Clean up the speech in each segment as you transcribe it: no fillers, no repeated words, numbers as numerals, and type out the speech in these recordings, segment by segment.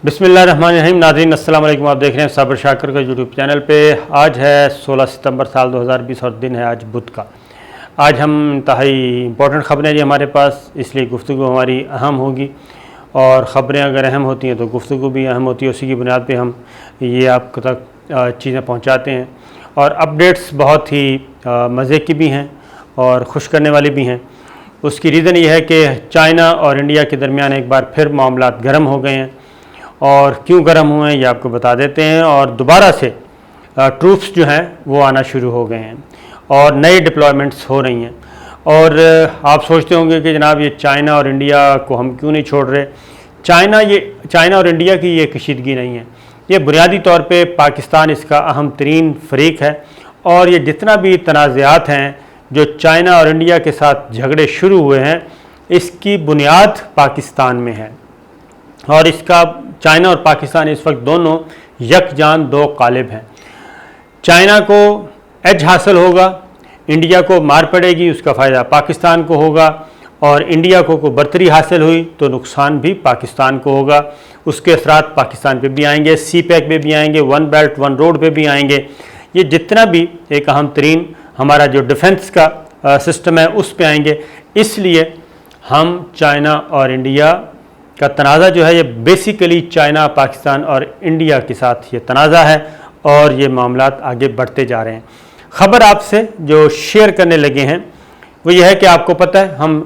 बिस्मिल्लाहिर्रहमानिर्रहीम। नाज़रीन अस्सलाम वालेकुम। आप देख रहे हैं साबिर शाकिर का यूट्यूब चैनल पे। आज है 16 सितंबर साल 2020 और दिन है आज बुध का। आज हम इंतहाई इम्पोर्टेंट ख़बरें जी हमारे पास, इसलिए गुफ्तगू हमारी अहम होगी और ख़बरें अगर अहम होती हैं तो गुफ्तगू भी अहम होती है। उसी की बुनियाद पे हम ये आप तक चीज़ें पहुँचाते हैं और अपडेट्स बहुत ही मज़े की भी हैं और खुश करने वाली भी हैं। उसकी रीज़न ये है कि चाइना और इंडिया के दरमियान एक बार फिर मामलात गर्म हो गए हैं और क्यों गर्म हुए हैं ये आपको बता देते हैं। और दोबारा से ट्रूप्स जो हैं वो आना शुरू हो गए हैं और नई डिप्लॉयमेंट्स हो रही हैं। और आप सोचते होंगे कि जनाब ये चाइना और इंडिया को हम क्यों नहीं छोड़ रहे। चाइना और इंडिया की ये कशीदगी नहीं है, ये बुनियादी तौर पे पाकिस्तान इसका अहम तरीन फ़रीक है। और ये जितना भी तनाज़ात हैं जो चाइना और इंडिया के साथ झगड़े शुरू हुए हैं, इसकी बुनियाद पाकिस्तान में है। और इसका चाइना और पाकिस्तान इस वक्त दोनों यकजान दो कालिब हैं। चाइना को एज हासिल होगा, इंडिया को मार पड़ेगी, उसका फ़ायदा पाकिस्तान को होगा। और इंडिया को बर्तरी हासिल हुई तो नुकसान भी पाकिस्तान को होगा, उसके असरात पाकिस्तान पे भी आएंगे, सी पैक पे भी आएंगे, वन बेल्ट वन रोड पे भी आएंगे। ये जितना भी एक अहम तरीन हमारा जो डिफेंस का सिस्टम है उस पे आएंगे। इसलिए हम चाइना और इंडिया का तनाज़ा जो है ये बेसिकली चाइना, पाकिस्तान और इंडिया के साथ ये तनाज़ा है और ये मामलात आगे बढ़ते जा रहे हैं। ख़बर आपसे जो शेयर करने लगे हैं वो ये है कि आपको पता है हम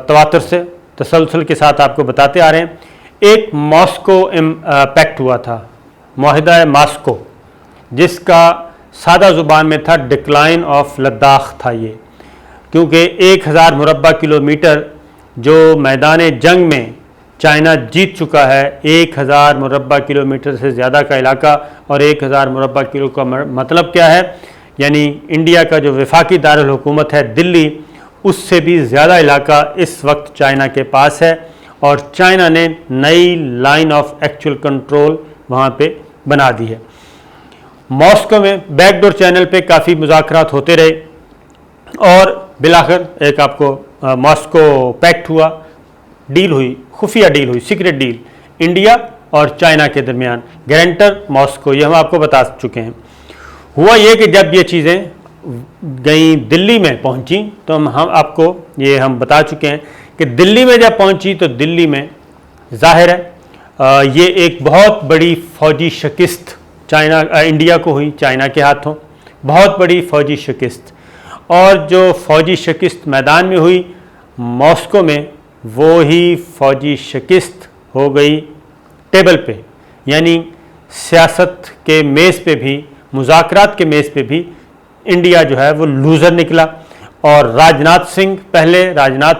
तवातुर से तसलसल के साथ आपको बताते आ रहे हैं। एक मॉस्को पैक्ट हुआ था, मुआहिदा मॉस्को, जिसका सादा ज़ुबान में था डिक्लाइन ऑफ लद्दाख था ये। क्योंकि 1000 मुरब्बा किलोमीटर जो मैदान जंग में चाइना जीत चुका है, 1000 मुरब्बा किलोमीटर से ज़्यादा का इलाका। और 1000 मुरब्बा किलो का मतलब क्या है, यानी इंडिया का जो वफाकी दारुल हुकूमत है दिल्ली, उससे भी ज़्यादा इलाका इस वक्त चाइना के पास है। और चाइना ने नई लाइन ऑफ एक्चुअल कंट्रोल वहाँ पे बना दी है। मॉस्को में बैकडोर चैनल पे काफ़ी मुज़ाकरात होते रहे और बिलाखिर एक आपको मॉस्को पैक्ट हुआ, डील हुई, खुफिया डील हुई, सीक्रेट डील इंडिया और चाइना के दरमियान। गारंटर मॉस्को, ये हम आपको बता चुके हैं। हुआ ये कि जब ये चीज़ें गई दिल्ली में पहुंची तो हम आपको ये हम बता चुके हैं कि दिल्ली में जब पहुंची तो दिल्ली में ज़ाहिर है ये एक बहुत बड़ी फ़ौजी शिकस्त इंडिया को हुई, चाइना के हाथों बहुत बड़ी फ़ौजी शिकस्त। और जो फ़ौजी शिकस्त मैदान में हुई मॉस्को में, वो ही फ़ौजी शिकस्त हो गई टेबल पे, यानी सियासत के मेज़ पे भी, मुज़ाकरात के मेज़ पे भी इंडिया जो है वो लूज़र निकला। और राजनाथ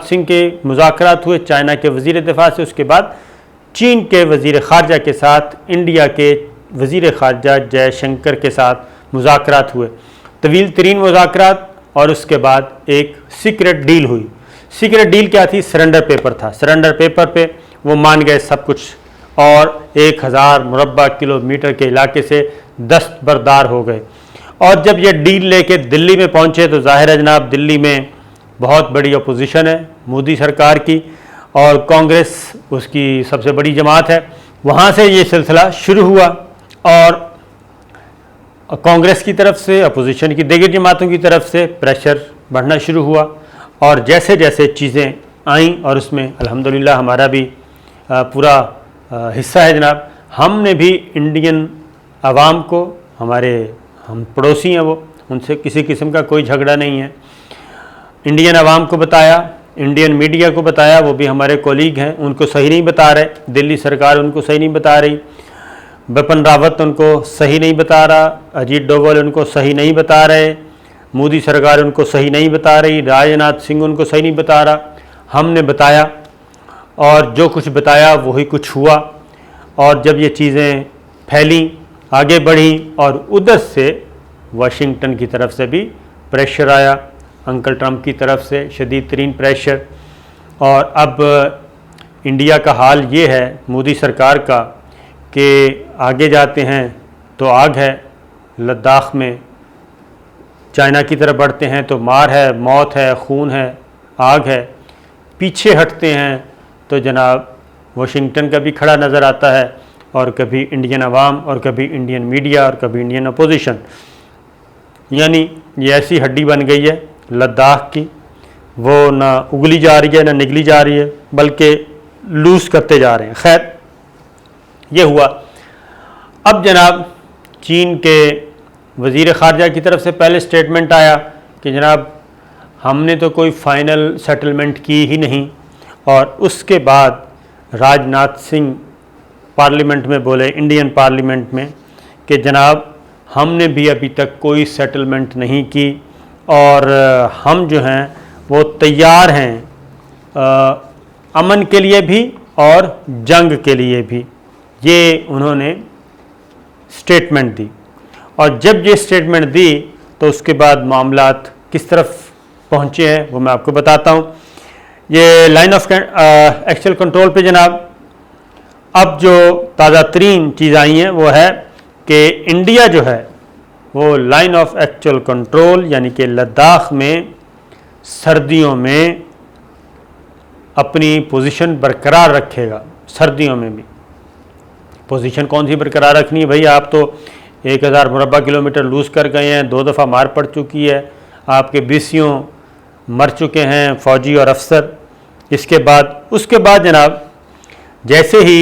सिंह के मुज़ाकरात हुए चाइना के वज़ीर दिफ़ा से, उसके बाद चीन के वज़ीर ख़ारजा के साथ इंडिया के वज़ीर ख़ारजा जयशंकर के साथ मुज़ाकरात हुए, तवील तरीन मुज़ाकरात। और उसके बाद एक सीक्रेट डील हुई। सीक्रेट डील क्या थी? सरेंडर पेपर था। सरेंडर पेपर पे वो मान गए सब कुछ और 1000 मुरब्बा किलोमीटर के इलाके से दस्तबरदार हो गए। और जब ये डील लेके दिल्ली में पहुंचे तो ज़ाहिर है जनाब दिल्ली में बहुत बड़ी अपोजिशन है मोदी सरकार की और कांग्रेस उसकी सबसे बड़ी जमात है। वहाँ से ये सिलसिला शुरू हुआ और कांग्रेस की तरफ से, अपोजिशन की दीगर जमातों की तरफ से प्रेशर बढ़ना शुरू हुआ। और जैसे जैसे चीज़ें आईं और उसमें अल्हम्दुलिल्लाह हमारा भी पूरा हिस्सा है जनाब। हमने भी इंडियन आवाम को, हम पड़ोसी हैं वो, उनसे किसी किस्म का कोई झगड़ा नहीं है, इंडियन आवाम को बताया, इंडियन मीडिया को बताया, वो भी हमारे कोलीग हैं, उनको सही नहीं बता रहे, दिल्ली सरकार उनको सही नहीं बता रही, बिपिन रावत उनको सही नहीं बता रहा, अजीत डोभाल उनको सही नहीं बता रहे, मोदी सरकार उनको सही नहीं बता रही, राजनाथ सिंह उनको सही नहीं बता रहा। हमने बताया और जो कुछ बताया वही कुछ हुआ। और जब ये चीज़ें फैली, आगे बढ़ी और उधर से वाशिंगटन की तरफ से भी प्रेशर आया, अंकल ट्रंप की तरफ से शदीद तरीन प्रेशर। और अब इंडिया का हाल ये है मोदी सरकार का कि आगे जाते हैं तो आग है, लद्दाख में चाइना की तरफ बढ़ते हैं तो मार है, मौत है, खून है, आग है। पीछे हटते हैं तो जनाब वाशिंगटन का भी खड़ा नज़र आता है और कभी इंडियन अवाम और कभी इंडियन मीडिया और कभी इंडियन अपोजिशन। यानी ये ऐसी हड्डी बन गई है लद्दाख की, वो ना उगली जा रही है ना निगली जा रही है, बल्कि लूज़ करते जा रहे हैं। खैर ये हुआ। अब जनाब चीन के वज़ीर ख़ारजा की तरफ से पहले स्टेटमेंट आया कि जनाब हमने तो कोई फ़ाइनल सेटलमेंट की ही नहीं, और उसके बाद राजनाथ सिंह पार्लियामेंट में बोले, इंडियन पार्लियामेंट में, कि जनाब हमने भी अभी तक कोई सेटलमेंट नहीं की और हम जो हैं वो तैयार हैं अमन के लिए भी और जंग के लिए भी। ये उन्होंने स्टेटमेंट दी, और जब ये स्टेटमेंट दी तो उसके बाद मामलात किस तरफ पहुँचे हैं वो मैं आपको बताता हूँ। ये लाइन ऑफ एक्चुअल कंट्रोल पे जनाब अब जो ताज़ा तरीन चीज़ आई हैं वो है कि इंडिया जो है वो लाइन ऑफ एक्चुअल कंट्रोल यानी कि लद्दाख में सर्दियों में अपनी पोजीशन बरकरार रखेगा। सर्दियों में भी पोजीशन कौन सी बरकरार रखनी है भाई? आप तो 1000 मुरबा किलोमीटर लूज़ कर गए हैं, 2 दफ़ा मार पड़ चुकी है, आपके बीसियों मर चुके हैं फ़ौजी और अफसर। उसके बाद जनाब जैसे ही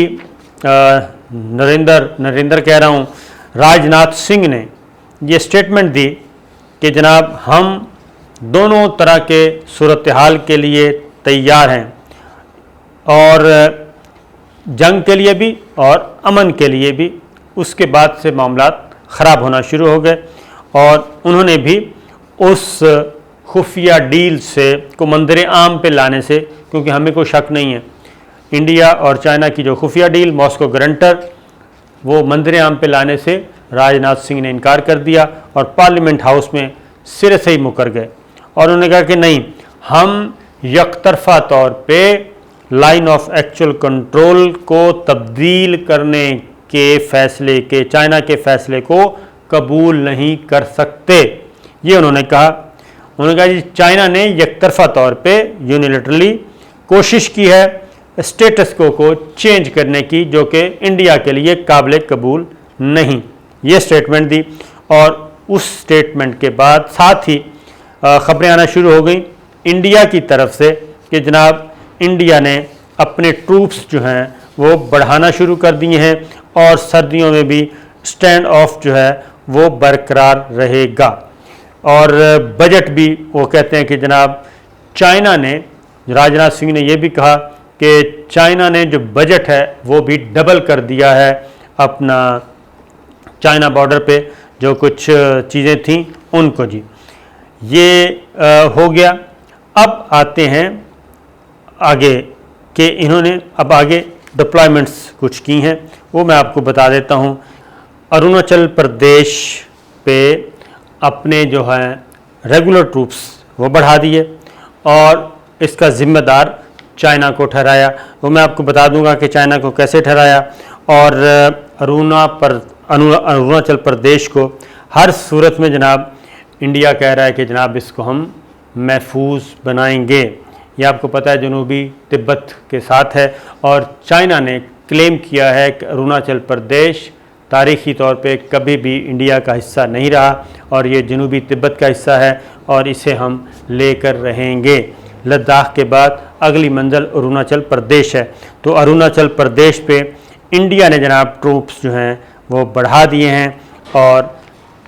नरेंद्र कह रहा हूँ, राजनाथ सिंह ने ये स्टेटमेंट दी कि जनाब हम दोनों तरह के सूरत हाल के लिए तैयार हैं, और जंग के लिए भी और अमन के लिए भी। उसके बाद से मामलात ख़राब होना शुरू हो गए, और उन्होंने भी उस खुफिया डील से को मंजर आम पे लाने से, क्योंकि हमें कोई शक नहीं है इंडिया और चाइना की जो खुफिया डील मॉस्को गारंटर, वो मंजर आम पे लाने से राजनाथ सिंह ने इनकार कर दिया और पार्लियामेंट हाउस में सिरे से ही मुकर गए। और उन्होंने कहा कि नहीं, हम यकतरफा तौर पे लाइन ऑफ एक्चुअल कंट्रोल को तब्दील करने के फ़ैसले के, चाइना के फ़ैसले को कबूल नहीं कर सकते। ये उन्होंने कहा। उन्होंने कहा जी चाइना ने यकतरफा तौर पे यूनिलैटरली कोशिश की है स्टेटस को चेंज करने की, जो कि इंडिया के लिए काबिल कबूल नहीं। ये स्टेटमेंट दी, और उस स्टेटमेंट के बाद साथ ही ख़बरें आना शुरू हो गई इंडिया की तरफ से कि जनाब इंडिया ने अपने ट्रूप्स जो हैं वो बढ़ाना शुरू कर दिए हैं, और सर्दियों में भी स्टैंड ऑफ जो है वो बरकरार रहेगा। और बजट भी वो कहते हैं कि जनाब चाइना ने, राजनाथ सिंह ने ये भी कहा कि चाइना ने जो बजट है वो भी डबल कर दिया है अपना चाइना बॉर्डर पे जो कुछ चीज़ें थीं उनको। जी ये हो गया। अब आते हैं आगे कि इन्होंने अब आगे डिप्लॉयमेंट्स कुछ की हैं, वो मैं आपको बता देता हूँ। अरुणाचल प्रदेश पे अपने जो हैं रेगुलर ट्रूप्स वो बढ़ा दिए, और इसका ज़िम्मेदार चाइना को ठहराया। वो मैं आपको बता दूंगा कि चाइना को कैसे ठहराया। और अरुणाचल प्रदेश को हर सूरत में जनाब इंडिया कह रहा है कि जनाब इसको हम महफूज बनाएंगे। ये आपको पता है जनूबी तिब्बत के साथ है, और चाइना ने क्लेम किया है कि अरुणाचल प्रदेश तारीख़ी तौर पे कभी भी इंडिया का हिस्सा नहीं रहा, और ये जनूबी तिब्बत का हिस्सा है, और इसे हम लेकर रहेंगे। लद्दाख के बाद अगली मंजिल अरुणाचल प्रदेश है। तो अरुणाचल प्रदेश पे इंडिया ने जनाब ट्रूप्स जो हैं वो बढ़ा दिए हैं, और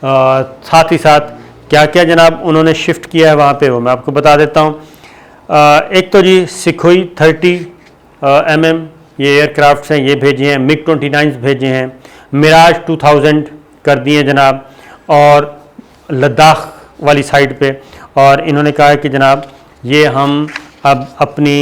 साथ ही साथ क्या क्या जनाब उन्होंने शिफ्ट किया है वहाँ पे वो मैं आपको बता देता हूँ। एक तो जी सिखोई 30 mm ये एयरक्राफ्ट्स हैं, ये भेजे हैं। MiG-29 भेजे हैं। मिराज 2000 कर दिए जनाब, और लद्दाख वाली साइड पे। और इन्होंने कहा है कि जनाब ये हम अब अपनी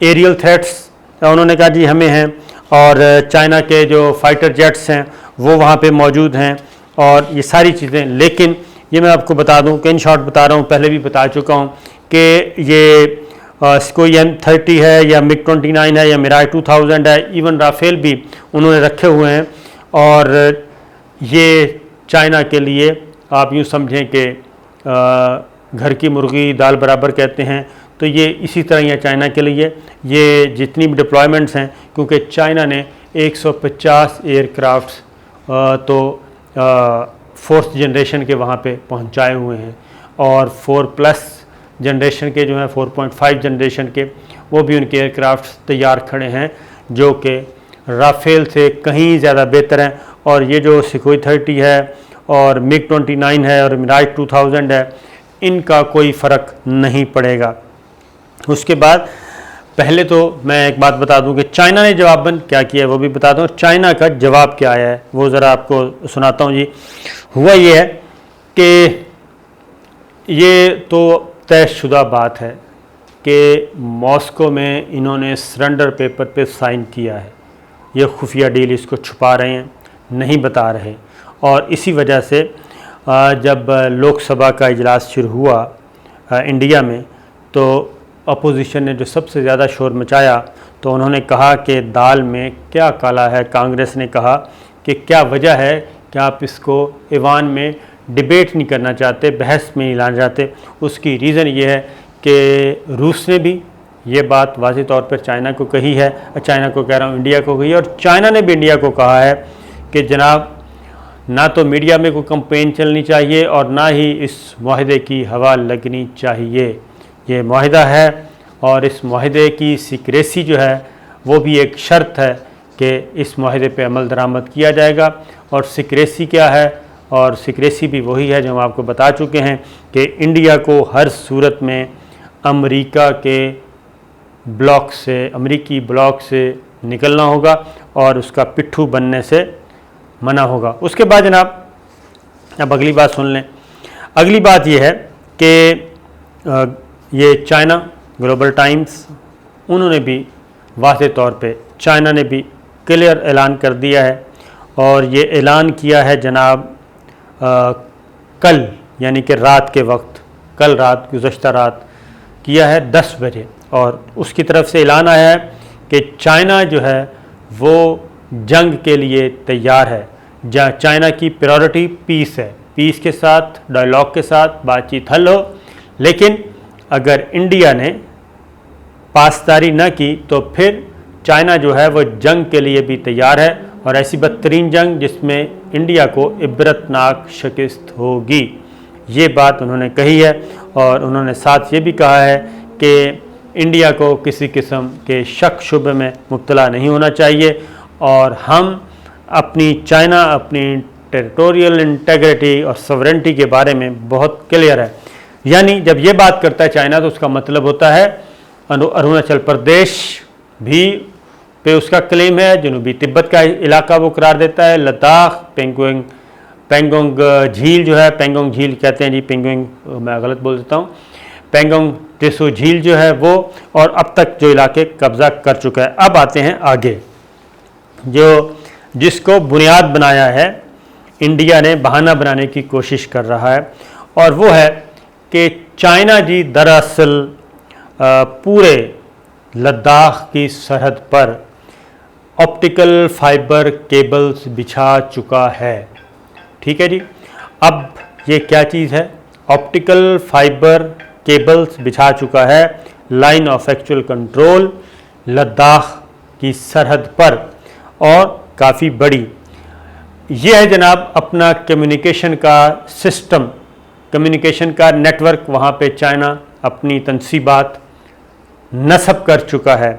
एरियल थ्रेट्स, उन्होंने कहा जी हमें हैं, और चाइना के जो फाइटर जेट्स हैं वो वहाँ पे मौजूद हैं, और ये सारी चीज़ें। लेकिन ये मैं आपको बता दूं कि इन शॉर्ट बता रहा हूँ, पहले भी बता चुका हूँ कि ये कोई M30 है या MiG-29 है या मिराज 2000 है, इवन राफेल भी उन्होंने रखे हुए हैं। और ये चाइना के लिए आप यूँ समझें कि घर की मुर्गी दाल बराबर कहते हैं, तो ये इसी तरह ही है चाइना के लिए। ये जितनी भी डिप्लॉयमेंट्स हैं, क्योंकि चाइना ने 150 एयरक्राफ्ट्स तो फोर्थ जनरेशन के वहाँ पे पहुँचाए हुए हैं, और 4+ जनरेशन के जो हैं 4.5 जनरेशन के वो भी उनके एयरक्राफ्ट्स तैयार खड़े हैं, जो कि राफेल से कहीं ज़्यादा बेहतर हैं। और ये जो सुखोई 30 है और MiG-29 है और मिराज 2000 है, इनका कोई फ़र्क नहीं पड़ेगा। उसके बाद पहले तो मैं एक बात बता दूं कि चाइना ने जवाबन क्या किया है वो भी बता दूं। चाइना का जवाब क्या आया है वो ज़रा आपको सुनाता हूं जी। हुआ ये है कि ये तो तयशुदा बात है कि मॉस्को में इन्होंने सरेंडर पेपर पे साइन किया है। ये खुफिया डील, इसको छुपा रहे हैं, नहीं बता रहे। और इसी वजह से जब लोकसभा का इजलास शुरू हुआ इंडिया में, तो अपोजिशन ने जो सबसे ज़्यादा शोर मचाया, तो उन्होंने कहा कि दाल में क्या काला है। कांग्रेस ने कहा कि क्या वजह है कि आप इसको ईवान में डिबेट नहीं करना चाहते, बहस में नहीं लाना चाहते। उसकी रीज़न ये है कि रूस ने भी ये बात वाज़ेह तौर पर चाइना को कही है, चाइना को कह रहा हूँ, इंडिया को कही है, और चाइना ने भी इंडिया को कहा है कि जनाब ना तो मीडिया में कोई कंपेन चलनी चाहिए और ना ही इस माहदे की हवा लगनी चाहिए। ये माहदा है और इस माहदे की सीक्रेसी जो है वो भी एक शर्त है कि इस माहदे पे अमल दरामद किया जाएगा। और सीक्रेसी क्या है, और सीक्रेसी भी वही है जो हम आपको बता चुके हैं कि इंडिया को हर सूरत में अमेरिका के ब्लॉक से, अमेरिकी ब्लॉक से निकलना होगा और उसका पिट्ठू बनने से मना होगा। उसके बाद जनाब अब अगली बात सुन लें। अगली बात यह है कि ये चाइना ग्लोबल टाइम्स, उन्होंने भी वाज़ेह तौर पे, चाइना ने भी क्लियर ऐलान कर दिया है, और ये ऐलान किया है जनाब कल, यानी कि रात के वक्त, कल रात, गुज़श्ता रात किया है 10 बजे। और उसकी तरफ से ऐलान आया है कि चाइना जो है वो जंग के लिए तैयार है। जहाँ चाइना की प्रायोरिटी पीस है, पीस के साथ, डायलॉग के साथ बातचीत हल हो। लेकिन अगर इंडिया ने पासदारी न की तो फिर चाइना जो है वो जंग के लिए भी तैयार है, और ऐसी बदतरीन जंग जिसमें इंडिया को इबरतनाक शिकस्त होगी। ये बात उन्होंने कही है। और उन्होंने साथ ये भी कहा है कि इंडिया को किसी किस्म के शक शुबे में मुब्तला नहीं होना चाहिए, और हम अपनी चाइना अपनी टेरिटोरियल इंटेग्रिटी और सॉवरेनिटी के बारे में बहुत क्लियर है। यानी जब ये बात करता है चाइना तो उसका मतलब होता है अरुणाचल प्रदेश भी पे उसका क्लेम है, जनूबी तिब्बत का इलाका वो करार देता है, लद्दाख, पेंगोंग झील जो है, पेंगोंग झील कहते हैं जी, पेंगोंग मैं गलत बोल देता हूँ, पेंगोंग त्रिशु झील जो है वो, और अब तक जो इलाके कब्जा कर चुका है। अब आते हैं आगे, जो जिसको बुनियाद बनाया है इंडिया ने, बहाना बनाने की कोशिश कर रहा है, और वो है कि चाइना जी दरअसल पूरे लद्दाख की सरहद पर ऑप्टिकल फाइबर केबल्स बिछा चुका है। ठीक है जी। अब ये क्या चीज़ है? ऑप्टिकल फाइबर केबल्स बिछा चुका है line of actual control Ladakh की सरहद पर, और काफ़ी बड़ी। ये है जनाब अपना कम्युनिकेशन का सिस्टम, कम्युनिकेशन का नेटवर्क, वहाँ पे चाइना अपनी तनसीबात नस्ब कर चुका है।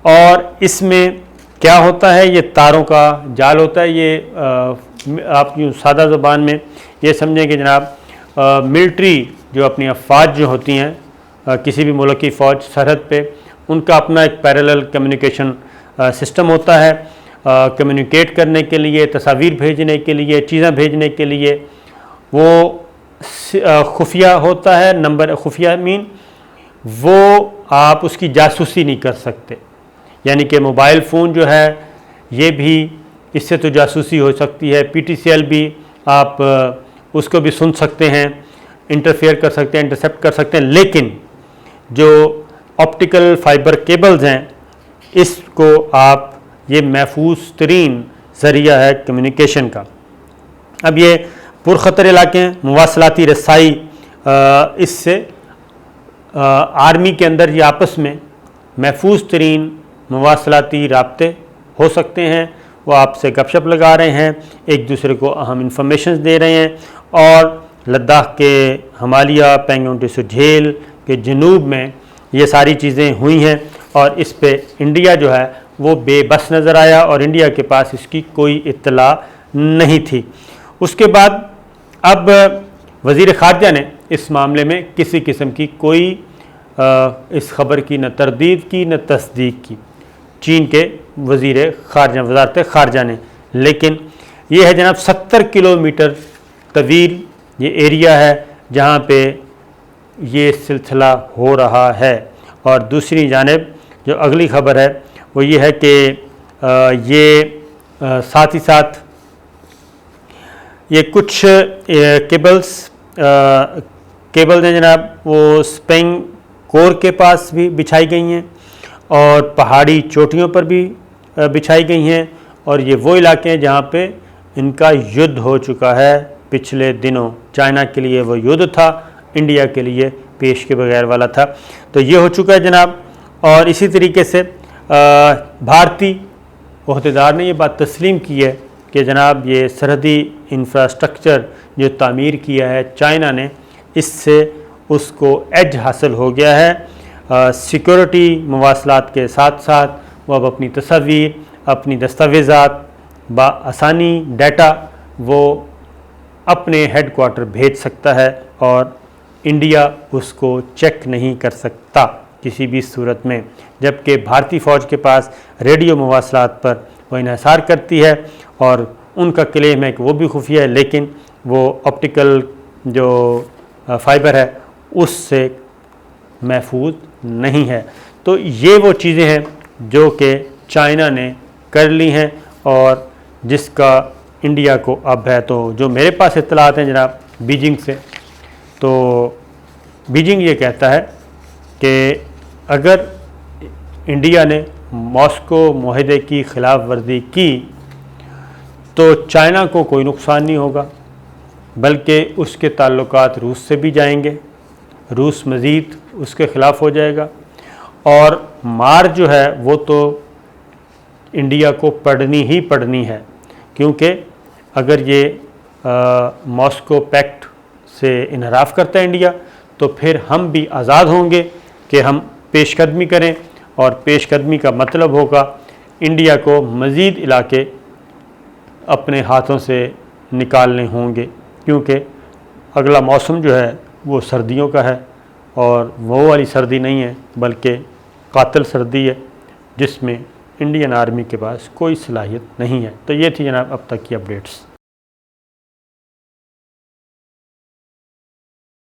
और इसमें क्या होता है, ये तारों का जाल होता है। ये आप यूँ सादा ज़ुबान में ये समझें कि जनाब मिलिट्री जो अपनी अफवाज जो होती हैं, किसी भी मुल्क की फ़ौज सरहद पे, उनका अपना एक पैरेलल कम्युनिकेशन सिस्टम होता है, कम्युनिकेट करने के लिए, तस्वीर भेजने के लिए, चीज़ें भेजने के लिए। वो खुफिया होता है, नंबर खुफिया मीन वो आप उसकी जासूसी नहीं कर सकते। यानी कि मोबाइल फ़ोन जो है ये भी, इससे तो जासूसी हो सकती है। PTCL भी आप उसको भी सुन सकते हैं, इंटरफेयर कर सकते हैं, इंटरसेप्ट कर सकते हैं। लेकिन जो ऑप्टिकल फाइबर केबल्स हैं, इसको आप, ये महफूज तरीन ज़रिया है कम्युनिकेशन का। अब ये पुरखतर इलाके हैं, मुवासलाती रसाई, इससे आर्मी के अंदर ये आपस में महफूज तरीन मुवासलाती राब्ते हो सकते हैं, वो आपसे गपशप लगा रहे हैं, एक दूसरे को अहम इंफॉर्मेशन दे रहे हैं। और लद्दाख के हिमालय पेंगोंग त्सो झील के जनूब में ये सारी चीज़ें हुई हैं और इस पे इंडिया जो है वो बेबस नज़र आया और इंडिया के पास इसकी कोई इत्तला नहीं थी। उसके बाद अब वज़ीर ख़ारजा ने इस मामले में किसी किस्म की कोई इस खबर की न तरदीद की न तस्दीक की, चीन के वज़ीर ख़ारजा वज़ारत ख़ारजा ने। लेकिन ये है जनाब 70 किलोमीटर तवील ये एरिया है जहाँ पे ये सिलसिला हो रहा है। और दूसरी जानिब जो अगली ख़बर है वो ये है कि ये साथ ही साथ ये कुछ केबल्स हैं जनाब, वो स्पेंग कोर के पास भी बिछाई गई हैं और पहाड़ी चोटियों पर भी बिछाई गई हैं। और ये वो इलाके हैं जहाँ पे इनका युद्ध हो चुका है पिछले दिनों। चाइना के लिए वो युद्ध था, इंडिया के लिए पेश के बगैर वाला था। तो ये हो चुका है जनाब। और इसी तरीके से भारतीय ओहदेदार ने ये बात तस्लीम की है कि जनाब ये सरहदी इंफ्रास्ट्रक्चर जो तामीर किया है चाइना ने, इससे उसको एज हासिल हो गया है। सिक्योरिटी मवासलात के साथ साथ वो अब अपनी तस्वीर, अपनी दस्तावेज़ात बआसानी डाटा वो अपने हेड क्वार्टर भेज सकता है और इंडिया उसको चेक नहीं कर सकता किसी भी सूरत में। जबकि भारतीय फ़ौज के पास रेडियो मवासलात पर वो इन्हिसार करती है और उनका क्लेम है कि वो भी खुफिया है, लेकिन वो ऑप्टिकल जो फाइबर है उससे महफूज नहीं है। तो ये वो चीज़ें हैं जो कि चाइना ने कर ली हैं और जिसका इंडिया को अब है। तो जो मेरे पास इत्तलात हैं जनाब बीजिंग से, तो बीजिंग ये कहता है कि अगर इंडिया ने मॉस्को मुआहदे की ख़िलाफ़ वर्जी की तो चाइना को कोई नुकसान नहीं होगा, बल्कि उसके ताल्लुकात रूस से भी जाएंगे, रूस मज़ीद उसके ख़िलाफ़ हो जाएगा और मार जो है वो तो इंडिया को पड़नी ही पड़नी है। क्योंकि अगर ये मॉस्को पैक्ट से इनहराफ करता है इंडिया, तो फिर हम भी आज़ाद होंगे कि हम पेशकदमी करें और पेशकदमी का मतलब होगा इंडिया को मज़ीद इलाके अपने हाथों से निकालने होंगे। क्योंकि अगला मौसम जो है वो सर्दियों का है और वो वाली सर्दी नहीं है बल्कि कातिल सर्दी है जिसमें इंडियन आर्मी के पास कोई सलाहियत नहीं है। तो ये थी जनाब अब तक की अपडेट्स।